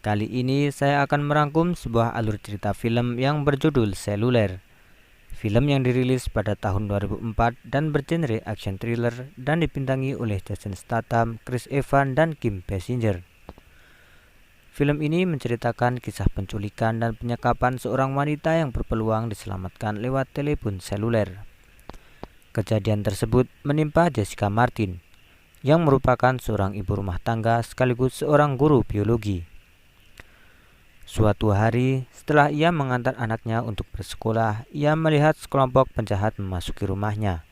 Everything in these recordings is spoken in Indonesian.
Kali ini saya akan merangkum sebuah alur cerita film yang berjudul Seluler. Film yang dirilis pada tahun 2004 dan bergenre action thriller dan dibintangi oleh Jason Statham, Chris Evans, dan Kim Basinger. Film ini menceritakan kisah penculikan dan penyekapan seorang wanita yang berpeluang diselamatkan lewat telepon seluler. Kejadian tersebut menimpa Jessica Martin, yang merupakan seorang ibu rumah tangga sekaligus seorang guru biologi. Suatu hari, setelah ia mengantar anaknya untuk bersekolah, ia melihat sekelompok penjahat memasuki rumahnya.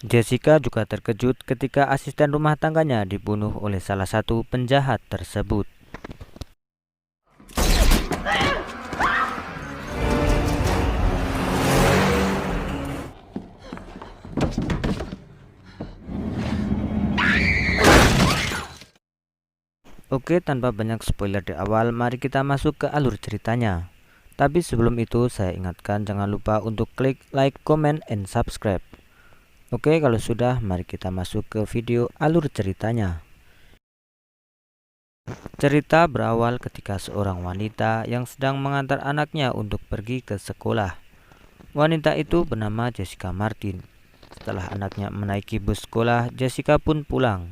Jessica juga terkejut ketika asisten rumah tangganya dibunuh oleh salah satu penjahat tersebut. Oke, tanpa banyak spoiler di awal, mari kita masuk ke alur ceritanya. Tapi sebelum itu, saya ingatkan jangan lupa untuk klik like, comment, and subscribe. Oke, kalau sudah, mari kita masuk ke video alur ceritanya. Cerita berawal ketika seorang wanita yang sedang mengantar anaknya untuk pergi ke sekolah. Wanita itu bernama Jessica Martin. Setelah anaknya menaiki bus sekolah, Jessica pun pulang.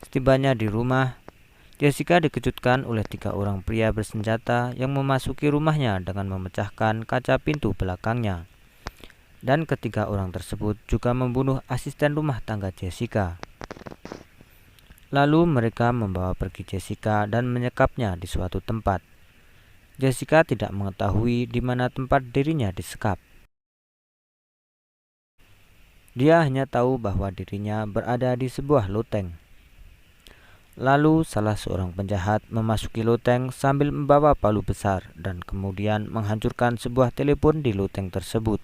Setibanya di rumah, Jessica dikejutkan oleh 3 orang pria bersenjata yang memasuki rumahnya dengan memecahkan kaca pintu belakangnya. Dan ketiga orang tersebut juga membunuh asisten rumah tangga Jessica. Lalu mereka membawa pergi Jessica dan menyekapnya di suatu tempat. Jessica tidak mengetahui di mana tempat dirinya disekap. Dia hanya tahu bahwa dirinya berada di sebuah loteng. Lalu salah seorang penjahat memasuki loteng sambil membawa palu besar dan kemudian menghancurkan sebuah telepon di loteng tersebut.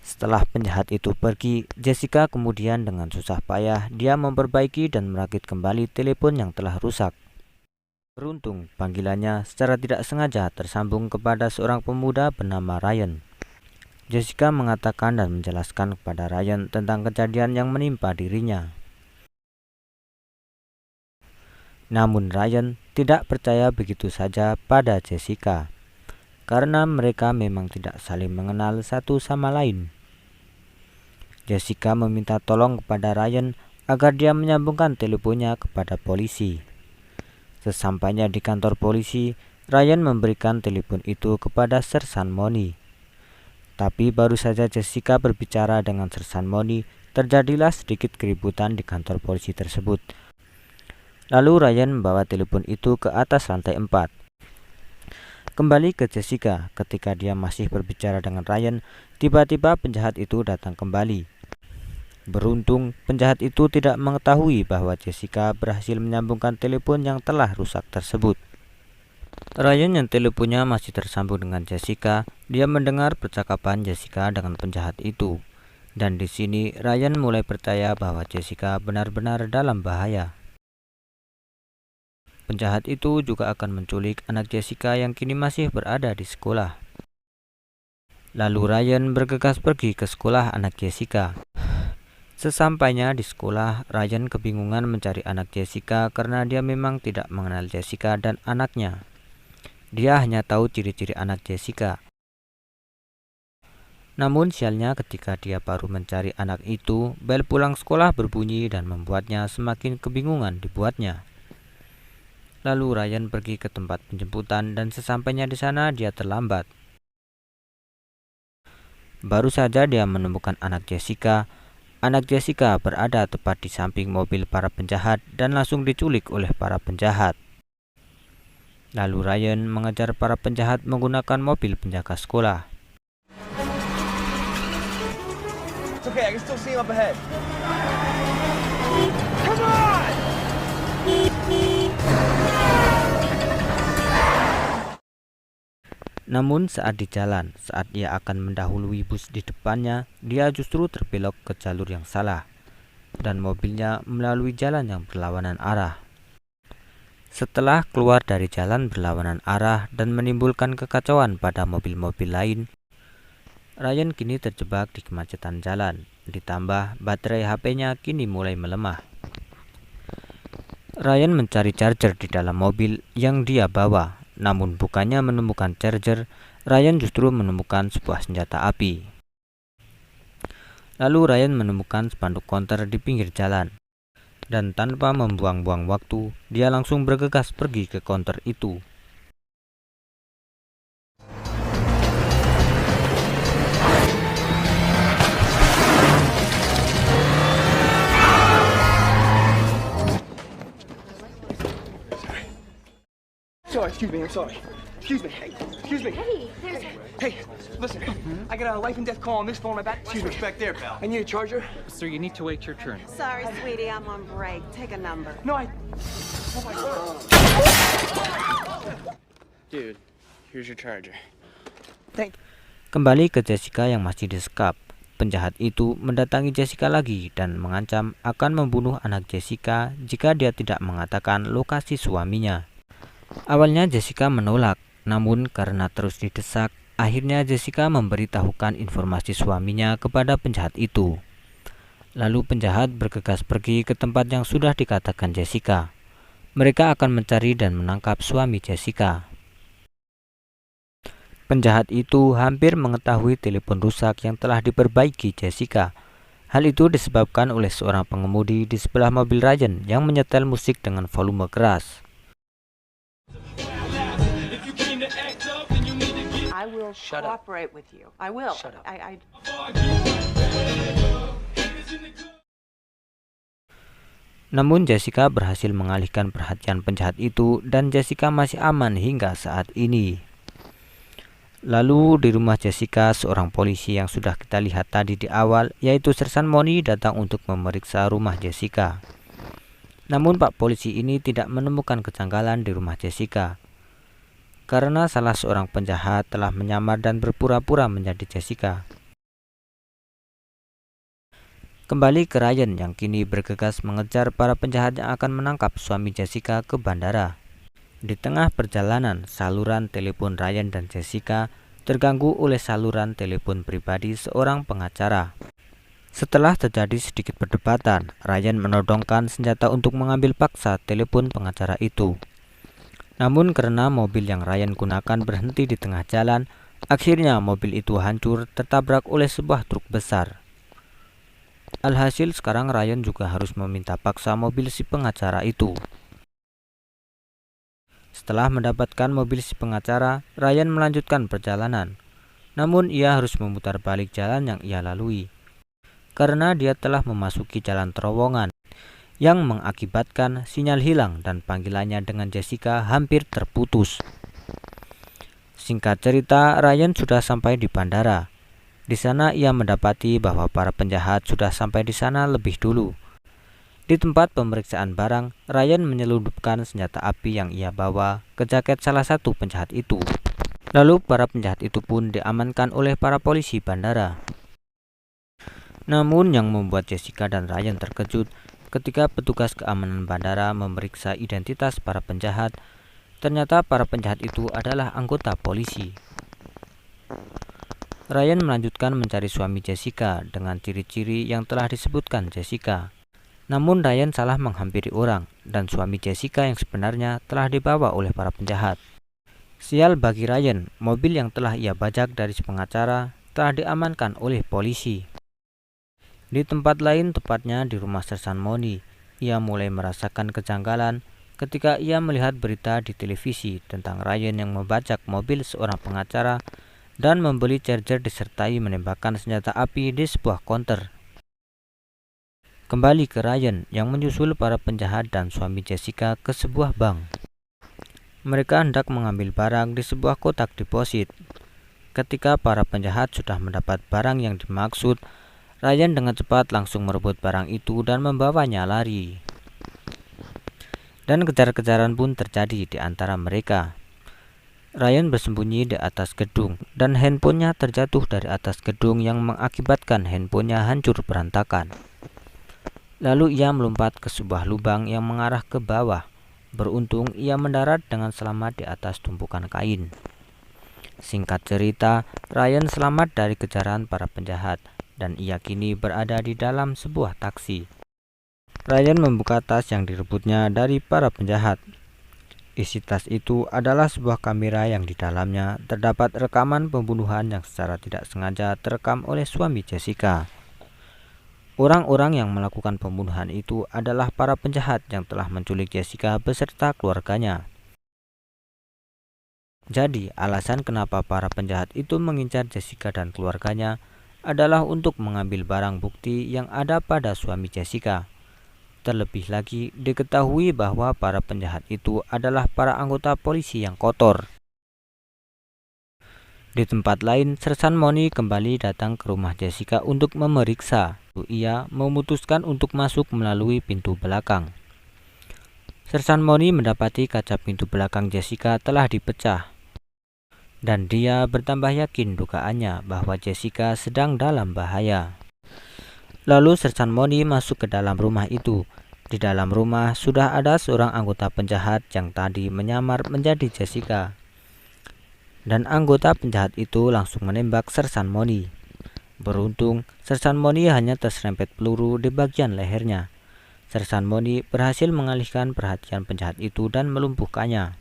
Setelah penjahat itu pergi, Jessica kemudian dengan susah payah dia memperbaiki dan merakit kembali telepon yang telah rusak. Beruntung panggilannya secara tidak sengaja tersambung kepada seorang pemuda bernama Ryan. Jessica mengatakan dan menjelaskan kepada Ryan tentang kejadian yang menimpa dirinya. Namun Ryan tidak percaya begitu saja pada Jessica, karena mereka memang tidak saling mengenal satu sama lain. Jessica meminta tolong kepada Ryan agar dia menyambungkan teleponnya kepada polisi. Sesampainya di kantor polisi, Ryan memberikan telepon itu kepada Sersan Moni. Tapi baru saja Jessica berbicara dengan Sersan Moni, terjadilah sedikit keributan di kantor polisi tersebut. Lalu Ryan membawa telepon itu ke atas lantai 4. Kembali ke Jessica, ketika dia masih berbicara dengan Ryan, tiba-tiba penjahat itu datang kembali. Beruntung, penjahat itu tidak mengetahui bahwa Jessica berhasil menyambungkan telepon yang telah rusak tersebut. Ryan yang teleponnya masih tersambung dengan Jessica, dia mendengar percakapan Jessica dengan penjahat itu. Dan di sini Ryan mulai percaya bahwa Jessica benar-benar dalam bahaya. Penjahat itu juga akan menculik anak Jessica yang kini masih berada di sekolah. Lalu Ryan bergegas pergi ke sekolah anak Jessica. Sesampainya di sekolah, Ryan kebingungan mencari anak Jessica karena dia memang tidak mengenal Jessica dan anaknya. Dia hanya tahu ciri-ciri anak Jessica. Namun sialnya ketika dia baru mencari anak itu, bel pulang sekolah berbunyi dan membuatnya semakin kebingungan dibuatnya. Lalu Ryan pergi ke tempat penjemputan dan sesampainya di sana dia terlambat. Baru saja dia menemukan anak Jessica berada tepat di samping mobil para penjahat dan langsung diculik oleh para penjahat. Lalu Ryan mengejar para penjahat menggunakan mobil penjaga sekolah. It's okay, I can still see him up ahead. Come on! Namun saat di jalan, saat ia akan mendahului bus di depannya, dia justru terbelok ke jalur yang salah dan mobilnya melalui jalan yang berlawanan arah. Setelah keluar dari jalan berlawanan arah dan menimbulkan kekacauan pada mobil-mobil lain, Ryan kini terjebak di kemacetan jalan, ditambah baterai HP-nya kini mulai melemah. Ryan mencari charger di dalam mobil yang dia bawa, namun bukannya menemukan charger, Ryan justru menemukan sebuah senjata api. Lalu Ryan menemukan spanduk counter di pinggir jalan, dan tanpa membuang-buang waktu, dia langsung bergegas pergi ke counter itu. Sorry, excuse me, I'm sorry. Excuse me, hey, excuse me. Hey, listen, I got a life and death call on this phone. My back. Excuse me. Back there, pal. I need a charger. Sir, you need to wait your turn. Sorry, sweetie, I'm on break. Take a number. No, I. Oh my God. Dude, here's your charger. Thank. Kembali ke Jessica yang masih disekap. Penjahat itu mendatangi Jessica lagi dan mengancam akan membunuh anak Jessica jika dia tidak mengatakan lokasi suaminya. Awalnya Jessica menolak, namun karena terus didesak, akhirnya Jessica memberitahukan informasi suaminya kepada penjahat itu. Lalu penjahat bergegas pergi ke tempat yang sudah dikatakan Jessica. Mereka akan mencari dan menangkap suami Jessica. Penjahat itu hampir mengetahui telepon rusak yang telah diperbaiki Jessica. Hal itu disebabkan oleh seorang pengemudi di sebelah mobil Ryan yang menyetel musik dengan volume keras. I will Shut up. cooperate with you. I will. Shut up. Namun Jessica berhasil mengalihkan perhatian penjahat itu dan Jessica masih aman hingga saat ini. Lalu di rumah Jessica, seorang polisi yang sudah kita lihat tadi di awal, yaitu Sersan Moni, datang untuk memeriksa rumah Jessica. Namun Pak Polisi ini tidak menemukan kejanggalan di rumah Jessica, karena salah seorang penjahat telah menyamar dan berpura-pura menjadi Jessica. Kembali ke Ryan yang kini bergegas mengejar para penjahat yang akan menangkap suami Jessica ke bandara. Di tengah perjalanan, saluran telepon Ryan dan Jessica terganggu oleh saluran telepon pribadi seorang pengacara. Setelah terjadi sedikit perdebatan, Ryan menodongkan senjata untuk mengambil paksa telepon pengacara itu. Namun karena mobil yang Ryan gunakan berhenti di tengah jalan, akhirnya mobil itu hancur tertabrak oleh sebuah truk besar. Alhasil sekarang Ryan juga harus meminta paksa mobil si pengacara itu. Setelah mendapatkan mobil si pengacara, Ryan melanjutkan perjalanan. Namun ia harus memutar balik jalan yang ia lalui, karena dia telah memasuki jalan terowongan yang mengakibatkan sinyal hilang dan panggilannya dengan Jessica hampir terputus. Singkat cerita, Ryan sudah sampai di bandara. Di sana ia mendapati bahwa para penjahat sudah sampai di sana lebih dulu. Di tempat pemeriksaan barang, Ryan menyelundupkan senjata api yang ia bawa ke jaket salah satu penjahat itu. Lalu para penjahat itu pun diamankan oleh para polisi bandara. Namun yang membuat Jessica dan Ryan terkejut ketika petugas keamanan bandara memeriksa identitas para penjahat, ternyata para penjahat itu adalah anggota polisi. Ryan melanjutkan mencari suami Jessica dengan ciri-ciri yang telah disebutkan Jessica. Namun Ryan salah menghampiri orang dan suami Jessica yang sebenarnya telah dibawa oleh para penjahat. Sial bagi Ryan, mobil yang telah ia bajak dari si pengacara telah diamankan oleh polisi. Di tempat lain, tepatnya di rumah Sersan Moni, ia mulai merasakan kejanggalan ketika ia melihat berita di televisi tentang Ryan yang membajak mobil seorang pengacara dan membeli charger disertai menembakkan senjata api di sebuah konter. Kembali ke Ryan yang menyusul para penjahat dan suami Jessica ke sebuah bank. Mereka hendak mengambil barang di sebuah kotak deposit. Ketika para penjahat sudah mendapat barang yang dimaksud, Ryan dengan cepat langsung merebut barang itu dan membawanya lari. Dan kejar-kejaran pun terjadi di antara mereka. Ryan bersembunyi di atas gedung dan handphonenya terjatuh dari atas gedung yang mengakibatkan handphonenya hancur berantakan. Lalu ia melompat ke sebuah lubang yang mengarah ke bawah. Beruntung ia mendarat dengan selamat di atas tumpukan kain. Singkat cerita, Ryan selamat dari kejaran para penjahat dan ia kini berada di dalam sebuah taksi. Ryan membuka tas yang direbutnya dari para penjahat. Isi tas itu adalah sebuah kamera yang di dalamnya terdapat rekaman pembunuhan yang secara tidak sengaja terekam oleh suami Jessica. Orang-orang yang melakukan pembunuhan itu adalah para penjahat yang telah menculik Jessica beserta keluarganya. Jadi, alasan kenapa para penjahat itu mengincar Jessica dan keluarganya adalah untuk mengambil barang bukti yang ada pada suami Jessica. Terlebih lagi, diketahui bahwa para penjahat itu adalah para anggota polisi yang kotor. Di tempat lain, Sersan Money kembali datang ke rumah Jessica untuk memeriksa. Ia memutuskan untuk masuk melalui pintu belakang. Sersan Money mendapati kaca pintu belakang Jessica telah dipecah. Dan dia bertambah yakin dugaannya bahwa Jessica sedang dalam bahaya. Lalu Sersan Money masuk ke dalam rumah itu. Di dalam rumah sudah ada seorang anggota penjahat yang tadi menyamar menjadi Jessica. Dan anggota penjahat itu langsung menembak Sersan Money. Beruntung, Sersan Money hanya terserempet peluru di bagian lehernya. Sersan Money berhasil mengalihkan perhatian penjahat itu dan melumpuhkannya.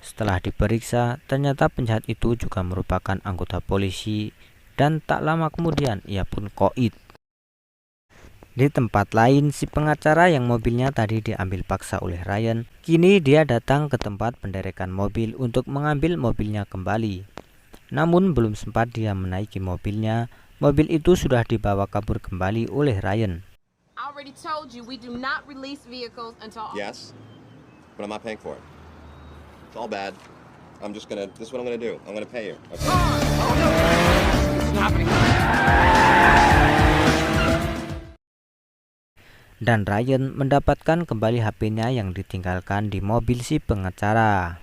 Setelah diperiksa, ternyata penjahat itu juga merupakan anggota polisi dan tak lama kemudian ia pun koid. Di tempat lain, si pengacara yang mobilnya tadi diambil paksa oleh Ryan, kini dia datang ke tempat penderekan mobil untuk mengambil mobilnya kembali. Namun belum sempat dia menaiki mobilnya, mobil itu sudah dibawa kabur kembali oleh Ryan. I already told you we do not release vehicles until... Yes, but I'm not paying for it. It's all bad. This is what I'm gonna do. I'm gonna pay you. Okay? Dan Ryan mendapatkan kembali HP-nya yang ditinggalkan di mobil si pengacara.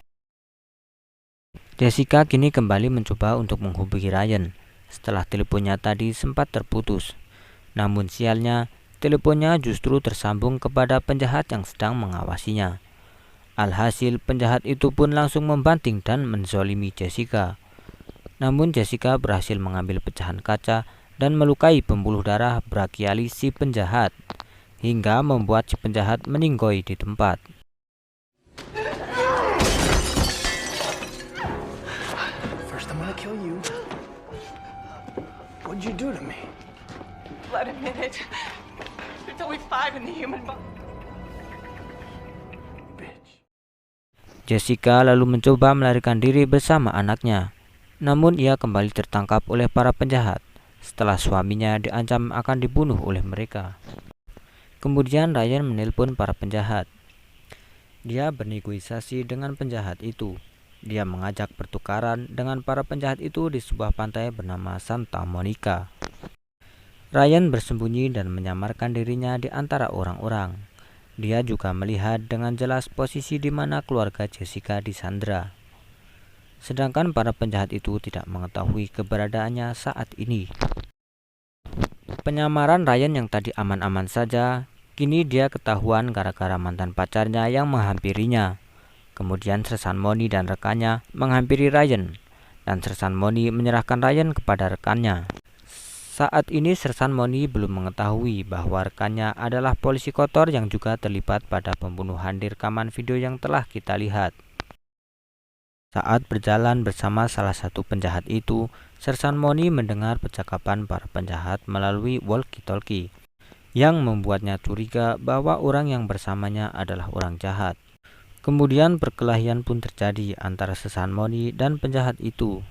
Jessica kini kembali mencoba untuk menghubungi Ryan setelah teleponnya tadi sempat terputus. Namun sialnya, teleponnya justru tersambung kepada penjahat yang sedang mengawasinya. Alhasil penjahat itu pun langsung membanting dan menzolimi Jessica. Namun Jessica berhasil mengambil pecahan kaca dan melukai pembuluh darah brachialis si penjahat, hingga membuat si penjahat meninggoy di tempat. First, I'm gonna kill you. What'd you do to me? Let a minute. There's only 5 in the human body. Bitch. Jessica lalu mencoba melarikan diri bersama anaknya. Namun ia kembali tertangkap oleh para penjahat setelah suaminya diancam akan dibunuh oleh mereka. Kemudian Ryan menelpon para penjahat. Dia bernegosiasi dengan penjahat itu. Dia mengajak pertukaran dengan para penjahat itu di sebuah pantai bernama Santa Monica. Ryan bersembunyi dan menyamarkan dirinya di antara orang-orang. Dia juga melihat dengan jelas posisi di mana keluarga Jessica disandra. Sedangkan para penjahat itu tidak mengetahui keberadaannya saat ini. Penyamaran Ryan yang tadi aman-aman saja, kini dia ketahuan gara-gara mantan pacarnya yang menghampirinya. Kemudian Sersan Money dan rekannya menghampiri Ryan, dan Sersan Money menyerahkan Ryan kepada rekannya. Saat ini Sersan Money belum mengetahui bahwa rekannya adalah polisi kotor yang juga terlibat pada pembunuhan di rekaman video yang telah kita lihat. Saat berjalan bersama salah satu penjahat itu, Sersan Money mendengar percakapan para penjahat melalui walkie-talkie, yang membuatnya curiga bahwa orang yang bersamanya adalah orang jahat. Kemudian perkelahian pun terjadi antara Sersan Money dan penjahat itu.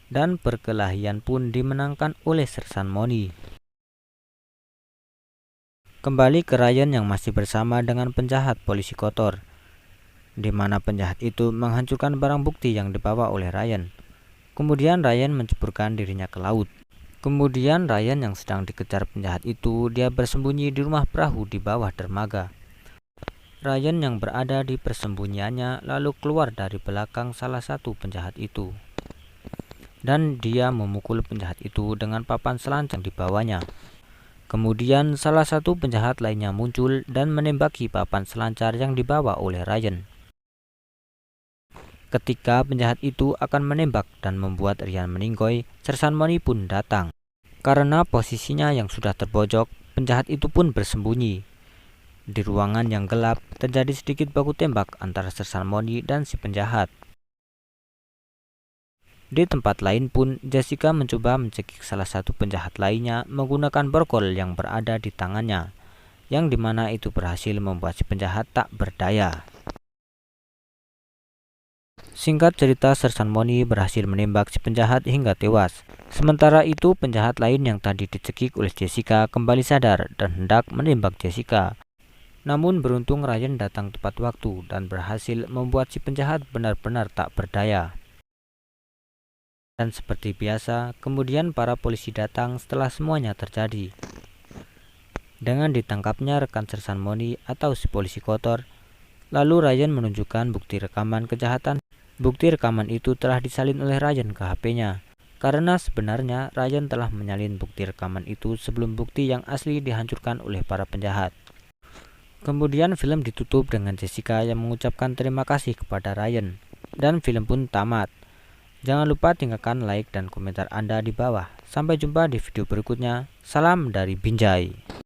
Dan perkelahian pun dimenangkan oleh Sersan Money. Kembali ke Ryan yang masih bersama dengan penjahat polisi kotor, di mana penjahat itu menghancurkan barang bukti yang dibawa oleh Ryan. Kemudian Ryan menceburkan dirinya ke laut. Kemudian Ryan yang sedang dikejar penjahat itu, dia bersembunyi di rumah perahu di bawah dermaga. Ryan yang berada di persembunyiannya lalu keluar dari belakang salah satu penjahat itu. Dan dia memukul penjahat itu dengan papan selancar di bawahnya. Kemudian salah satu penjahat lainnya muncul dan menembaki papan selancar yang dibawa oleh Ryan. Ketika penjahat itu akan menembak dan membuat Ryan meninggoy, Sersan Money pun datang. Karena posisinya yang sudah terpojok, penjahat itu pun bersembunyi. Di ruangan yang gelap, terjadi sedikit baku tembak antara Sersan Moni dan si penjahat. Di tempat lain pun, Jessica mencoba mencekik salah satu penjahat lainnya menggunakan borgol yang berada di tangannya, yang dimana itu berhasil membuat si penjahat tak berdaya. Singkat cerita, Sersan Moni berhasil menembak si penjahat hingga tewas. Sementara itu, penjahat lain yang tadi dicekik oleh Jessica kembali sadar dan hendak menembak Jessica. Namun beruntung Ryan datang tepat waktu dan berhasil membuat si penjahat benar-benar tak berdaya. Dan seperti biasa, kemudian para polisi datang setelah semuanya terjadi. Dengan ditangkapnya rekan Sersan Moni atau si polisi kotor, lalu Ryan menunjukkan bukti rekaman kejahatan. Bukti rekaman itu telah disalin oleh Ryan ke HP-nya, karena sebenarnya Ryan telah menyalin bukti rekaman itu sebelum bukti yang asli dihancurkan oleh para penjahat. Kemudian film ditutup dengan Jessica yang mengucapkan terima kasih kepada Ryan, dan film pun tamat. Jangan lupa tinggalkan like dan komentar Anda di bawah. Sampai jumpa di video berikutnya. Salam dari Binjai.